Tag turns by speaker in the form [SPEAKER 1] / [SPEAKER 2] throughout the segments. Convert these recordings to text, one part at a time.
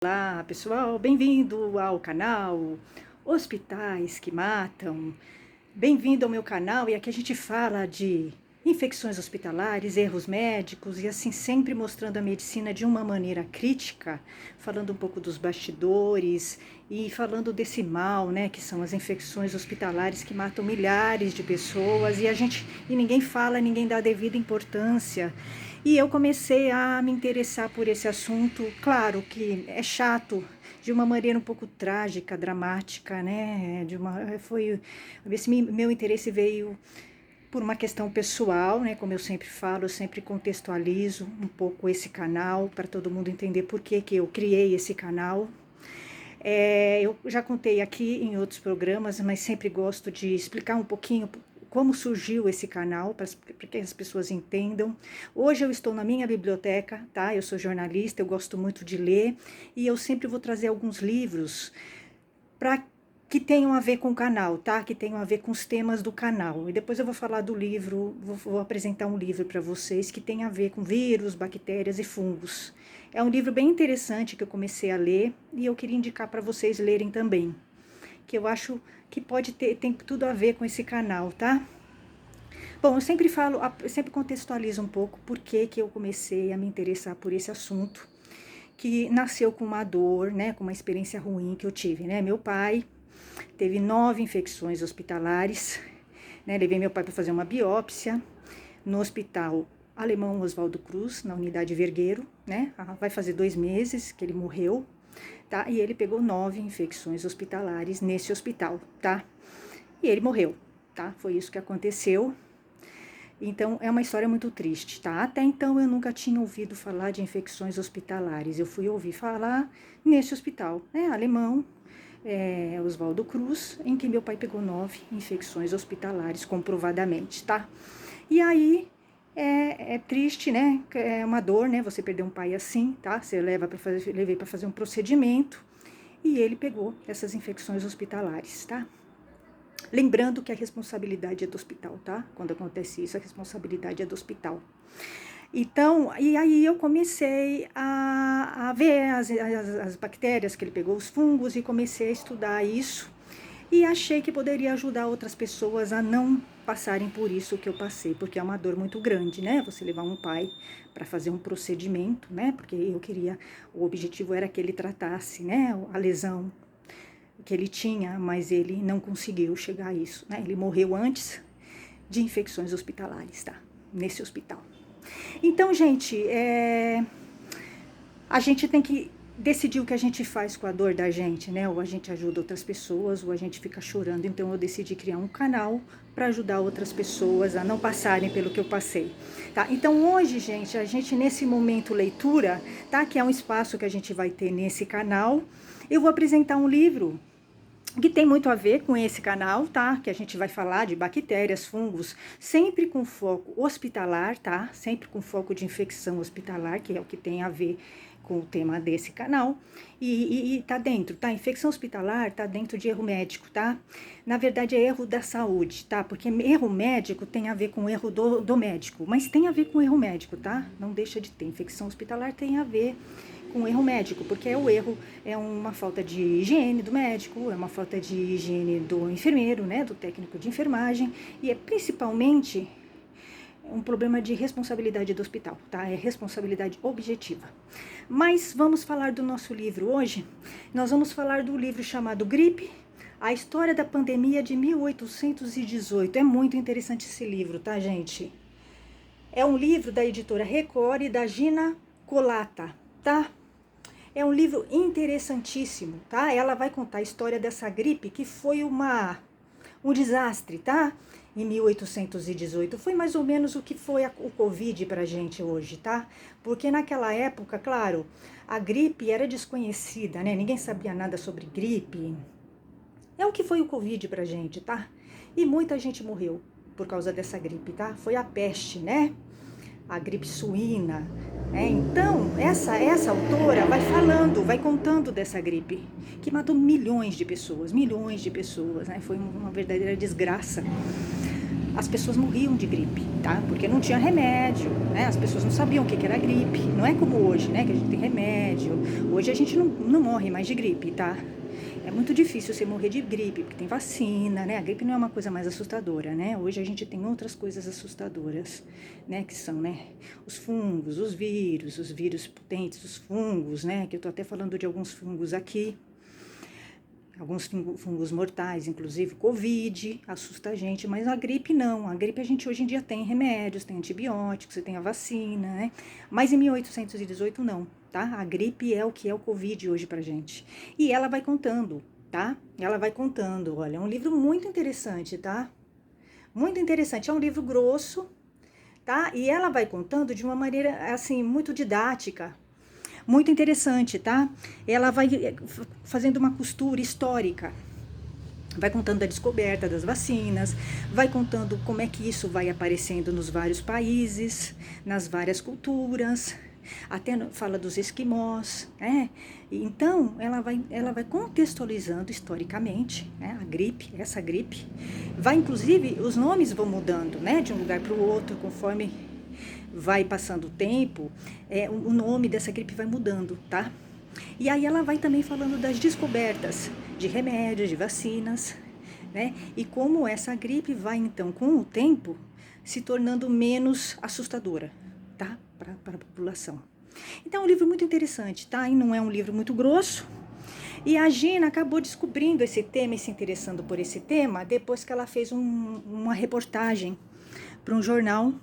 [SPEAKER 1] Olá pessoal, bem-vindo ao canal Hospitais que Matam. Bem-vindo ao meu canal, e aqui a gente fala de infecções hospitalares, erros médicos e assim sempre mostrando a medicina de uma maneira crítica, falando um pouco dos bastidores e falando desse mal, né, que são as infecções hospitalares que matam milhares de pessoas e ninguém fala, ninguém dá a devida importância. E eu comecei a me interessar por esse assunto, claro que é chato, de uma maneira um pouco trágica, dramática, né? Meu interesse veio por uma questão pessoal, né? Como eu sempre falo, eu sempre contextualizo um pouco esse canal para todo mundo entender por que eu criei esse canal. Eu já contei aqui em outros programas, mas sempre gosto de explicar um pouquinho como surgiu esse canal, para que as pessoas entendam. Hoje eu estou na minha biblioteca, tá? Eu sou jornalista, eu gosto muito de ler, e eu sempre vou trazer alguns livros para que tenham a ver com o canal, tá? Que tenham a ver com os temas do canal. E depois eu vou falar do livro, vou apresentar um livro para vocês que tem a ver com vírus, bactérias e fungos. É um livro bem interessante que eu comecei a ler e eu queria indicar para vocês lerem também, que eu acho que tem tudo a ver com esse canal, tá? Bom, eu sempre contextualizo um pouco por que eu comecei a me interessar por esse assunto, que nasceu com uma dor, né, com uma experiência ruim que eu tive, né? Meu pai teve 9 infecções hospitalares, né? Levei meu pai para fazer uma biópsia no hospital Alemão Oswaldo Cruz, na unidade Vergueiro, né? Vai fazer 2 meses que ele morreu, tá? E ele pegou 9 infecções hospitalares nesse hospital, tá? E ele morreu, tá? Foi isso que aconteceu. Então, é uma história muito triste, tá? Até então, eu nunca tinha ouvido falar de infecções hospitalares. Eu fui ouvir falar nesse hospital, né? Alemão, Oswaldo Cruz, em que meu pai pegou 9 infecções hospitalares, comprovadamente, tá? E aí, é triste, né? É uma dor, né? Você perder um pai assim, tá? Você levei para fazer um procedimento e ele pegou essas infecções hospitalares, tá? Lembrando que a responsabilidade é do hospital, tá? Quando acontece isso, a responsabilidade é do hospital. Então, e aí eu comecei a ver as bactérias que ele pegou, os fungos, e comecei a estudar isso. E achei que poderia ajudar outras pessoas a não passarem por isso que eu passei, porque é uma dor muito grande, né? Você levar um pai para fazer um procedimento, né? Porque o objetivo era que ele tratasse, né, a lesão que ele tinha, mas ele não conseguiu chegar a isso, né? Ele morreu antes de infecções hospitalares, tá? Nesse hospital. Então, gente, a gente tem que decidir o que a gente faz com a dor da gente, né? Ou a gente ajuda outras pessoas, ou a gente fica chorando. Então, eu decidi criar um canal para ajudar outras pessoas a não passarem pelo que eu passei, tá? Então, hoje, gente, a gente nesse momento leitura, tá? Que é um espaço que a gente vai ter nesse canal. Eu vou apresentar um livro que tem muito a ver com esse canal, tá? Que a gente vai falar de bactérias, fungos, sempre com foco hospitalar, tá? Sempre com foco de infecção hospitalar, que é o que tem a ver com o tema desse canal. E tá dentro, tá? Infecção hospitalar tá dentro de erro médico, tá? Na verdade é erro da saúde, tá? Porque erro médico tem a ver com erro do médico, mas tem a ver com erro médico, tá? Não deixa de ter. Infecção hospitalar tem a ver com erro médico, porque o erro é uma falta de higiene do médico, é uma falta de higiene do enfermeiro, né, do técnico de enfermagem, e é principalmente um problema de responsabilidade do hospital, tá? É responsabilidade objetiva. Mas vamos falar do nosso livro hoje. Nós vamos falar do livro chamado Gripe, a história da pandemia de 1818. É muito interessante esse livro, tá, gente? É um livro da editora Record e da Gina Colata, tá? É um livro interessantíssimo, tá? Ela vai contar a história dessa gripe que foi um desastre, tá? Em 1818. Foi mais ou menos o que foi o Covid pra gente hoje, tá? Porque naquela época, claro, a gripe era desconhecida, né? Ninguém sabia nada sobre gripe. É o que foi o Covid pra gente, tá? E muita gente morreu por causa dessa gripe, tá? Foi a peste, né? A gripe suína. Então, essa autora vai contando dessa gripe, que matou milhões de pessoas, né? Foi uma verdadeira desgraça. as pessoas morriam de gripe, tá? Porque não tinha remédio, né? As pessoas não sabiam o que era gripe. Não é como hoje, né? Que a gente tem remédio. Hoje a gente não morre mais de gripe, tá? É muito difícil você morrer de gripe, porque tem vacina, né? A gripe não é uma coisa mais assustadora, né? Hoje a gente tem outras coisas assustadoras, né? Que são, né? Os fungos, os vírus potentes, os fungos, né? Que eu tô até falando de alguns fungos aqui. Alguns fungos mortais, inclusive Covid, assusta a gente, mas a gripe não. A gripe a gente hoje em dia tem remédios, tem antibióticos, você tem a vacina, né? Mas em 1818 não, tá? A gripe é o que é o Covid hoje pra gente. E ela vai contando, tá? Ela vai contando, olha, é um livro muito interessante, tá? Muito interessante, é um livro grosso, tá? E ela vai contando de uma maneira, assim, muito didática, muito interessante, tá? Ela vai fazendo uma costura histórica, vai contando a descoberta das vacinas, vai contando como é que isso vai aparecendo nos vários países, nas várias culturas, até fala dos esquimós, né? Então, ela vai contextualizando historicamente, né? A gripe, essa gripe, vai inclusive, os nomes vão mudando, né? De um lugar para o outro, conforme vai passando o tempo, o nome dessa gripe vai mudando, tá? E aí ela vai também falando das descobertas de remédios, de vacinas, né? E como essa gripe vai, então, com o tempo, se tornando menos assustadora, tá? Para a população. Então, é um livro muito interessante, tá? E não é um livro muito grosso. E a Gina acabou descobrindo esse tema e se interessando por esse tema depois que ela fez uma reportagem para um jornal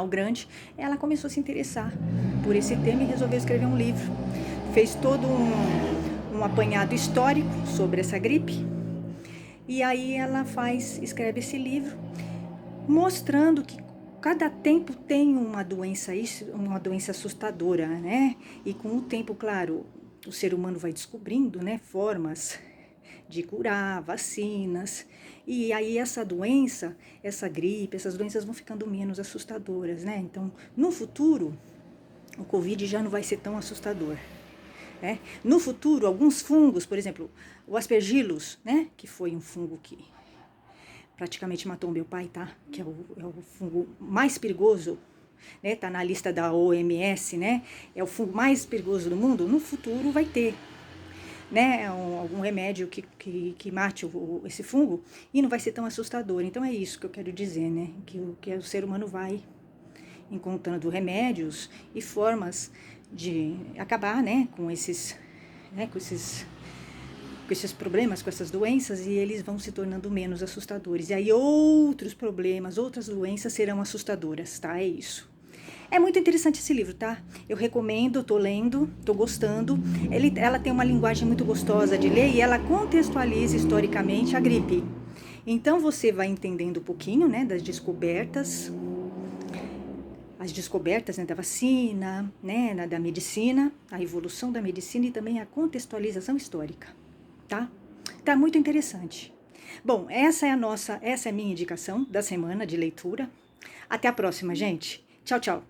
[SPEAKER 1] grande. Ela começou a se interessar por esse tema e resolveu escrever um livro. Fez todo um apanhado histórico sobre essa gripe. E aí ela escreve esse livro, mostrando que cada tempo tem uma doença assustadora, né? E com o tempo, claro, o ser humano vai descobrindo, né, formas de curar, vacinas. E aí essa doença, essa gripe, essas doenças vão ficando menos assustadoras, né? Então, no futuro, o Covid já não vai ser tão assustador. Né? No futuro, alguns fungos, por exemplo, o Aspergillus, né? Que foi um fungo que praticamente matou meu pai, tá? Que é o fungo mais perigoso, né? Tá na lista da OMS, né? É o fungo mais perigoso do mundo. No futuro vai ter, né, algum remédio que mate esse fungo e não vai ser tão assustador. Então é isso que eu quero dizer, né, que o ser humano vai encontrando remédios e formas de acabar, né, com esses problemas, com essas doenças, e eles vão se tornando menos assustadores. E aí outros problemas, outras doenças serão assustadoras, tá? É isso. É muito interessante esse livro, tá? Eu recomendo, tô lendo, tô gostando. Ela tem uma linguagem muito gostosa de ler e ela contextualiza historicamente a gripe. Então você vai entendendo um pouquinho, né, das descobertas, as descobertas, né, da vacina, né, da medicina, a evolução da medicina e também a contextualização histórica, tá? Tá muito interessante. Bom, essa é a minha indicação da semana de leitura. Até a próxima, gente. Tchau, tchau.